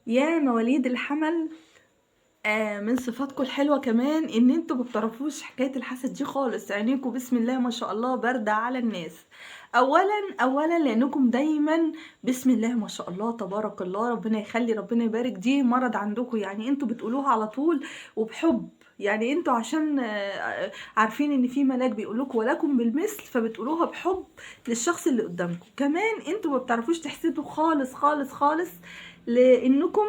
يا مواليد الحمل، من صفاتكم الحلوة كمان ان انتوا ما بتعرفوش حكاية الحسد دي خالص. عينيكم بسم الله ما شاء الله باردة على الناس. اولا لانكم دايما بسم الله ما شاء الله تبارك الله، ربنا يخلي ربنا يبارك، دي مرض عندكم، يعني انتوا بتقولوها على طول وبحب. يعني انتوا عشان عارفين ان في ملاك بيقول لكم ولكم بالمثل، فبتقولوها بحب للشخص اللي قدامكم. كمان انتوا ما بتعرفوش تحسدوا خالص خالص خالص، لانكم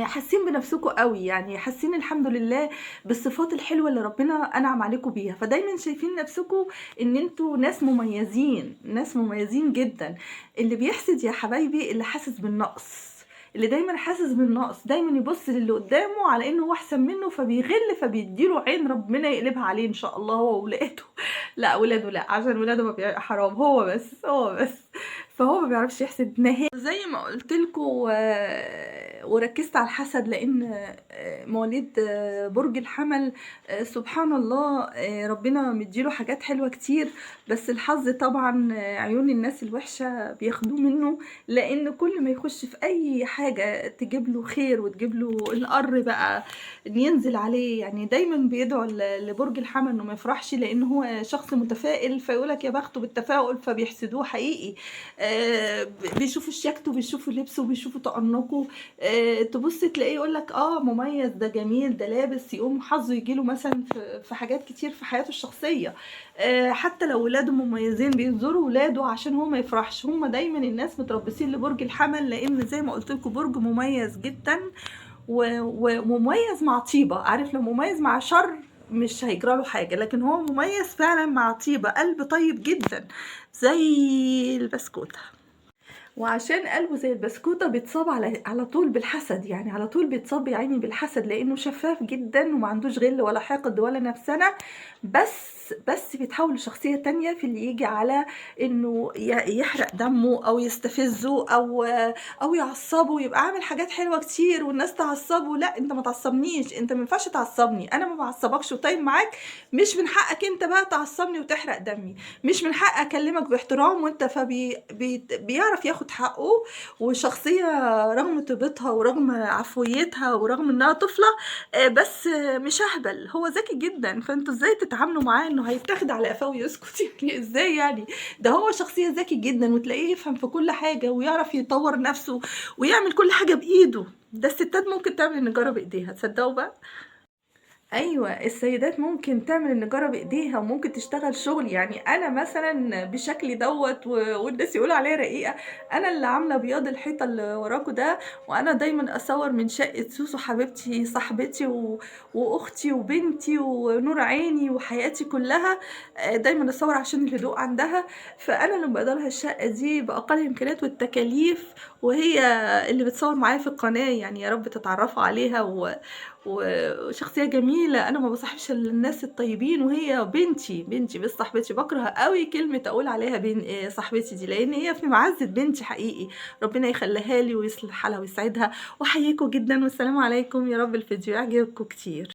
حاسين بنفسكم قوي، يعني حاسين الحمد لله بالصفات الحلوه اللي ربنا انعم عليكم بيها، فدايما شايفين نفسكم ان انتوا ناس مميزين، ناس مميزين جدا. اللي بيحسد يا حبايبي اللي حاسس بالنقص، اللي دايما حاسس بالنقص، دايما يبص للي قدامه على انه هو احسن منه فبيغل، فبيديله عين ربنا يقلبها عليه ان شاء الله هو وولاده. لا ولاده لا، عشان ولاده ما حرام، هو بس هو بس. فهو ما بيعرفش يحسد نهائي زي ما قلت لكم. وركزت على الحسد لان مواليد برج الحمل، سبحان الله، ربنا مديله حاجات حلوة كتير، بس الحظ طبعا عيون الناس الوحشة بياخدوه منه. لان كل ما يخش في اي حاجة تجيب له خير وتجيب له القر بقى ان ينزل عليه، يعني دايما بيدعو لبرج الحمل انه ما يفرحش، لان هو شخص متفائل، فيقولك يا بخته بالتفاؤل، فبيحسدوه حقيقي. بيشوفوا شياكته، بيشوفوا لبسه، بيشوفوا تأنقه. تبص تلاقيه يقولك اه مميز، ده جميل، ده لابس، يقوم حظه يجيله مثلا في حاجات كتير في حياته الشخصية. حتى لو ولاده مميزين بينظروا ولاده عشان هو ما يفرحش. هم دايما الناس متربصين لبرج الحمل، لان زي ما قلت لكم برج مميز جدا، ومميز مع طيبة. عارف لو مميز مع شر مش هيجراله حاجة، لكن هو مميز فعلا مع طيبة، قلب طيب جدا زي البسكوتة. وعشان قلبه زي البسكوتة بيتصاب على طول بالحسد، يعني على طول بيتصاب يا عيني بالحسد، لانه شفاف جدا وما عندوش غل ولا حقد ولا نفسنة. بس بيتحول لشخصية تانية في اللي يجي على انه يحرق دمه او يستفزه او يعصبه، يبقى عامل حاجات حلوة كتير والناس تعصبه. لا انت ما تعصبنيش، انت ما ينفعش تعصبني، انا ما بعصبكش وطيب معاك. مش من حقك انت بقى تعصبني وتحرق دمي، مش من حق اكلمك باحترام وانت بيعرف ياخد حقه. وشخصية رغم طيبتها ورغم عفويتها ورغم انها طفلة، بس مش اهبل، هو ذكي جدا. فانتوا ازاي تتعاملوا معاه انه هيتاخد على قفاه ويسكت؟ يعني ازاي يعني؟ ده هو شخصية ذكي جدا، وتلاقيه يفهم في كل حاجة ويعرف يطور نفسه ويعمل كل حاجة بايده. ده الستات ممكن تعمل النجارة بايديها، تصدقوا بقى؟ ايوه السيدات ممكن تعمل النجاره بايديها وممكن تشتغل شغل. يعني انا مثلا بشكلي دوت والناس يقولوا عليا رقيقه، انا اللي عامله بياض الحيطه اللي وراكوا ده. وانا دايما اصور من شقه سوسو حبيبتي صاحبتي واختي وبنتي ونور عيني وحياتي كلها. دايما اصور عشان الهدوء عندها. فانا اللي بقدرها الشقه دي باقل الامكانيات والتكاليف، وهي اللي بتصور معايا في القناه. يعني يا رب تتعرفوا عليها وشخصية جميلة. أنا ما بصاحبش الناس الطيبين، وهي بنتي بس صاحبتي. بكره قوي كلمة أقول عليها صاحبتي دي، لأن هي في معزة بنتي حقيقي. ربنا يخليها لي ويصلح حالها ويسعدها. وأحييكم جدا والسلام عليكم، يا رب الفيديو يعجبكم كتير.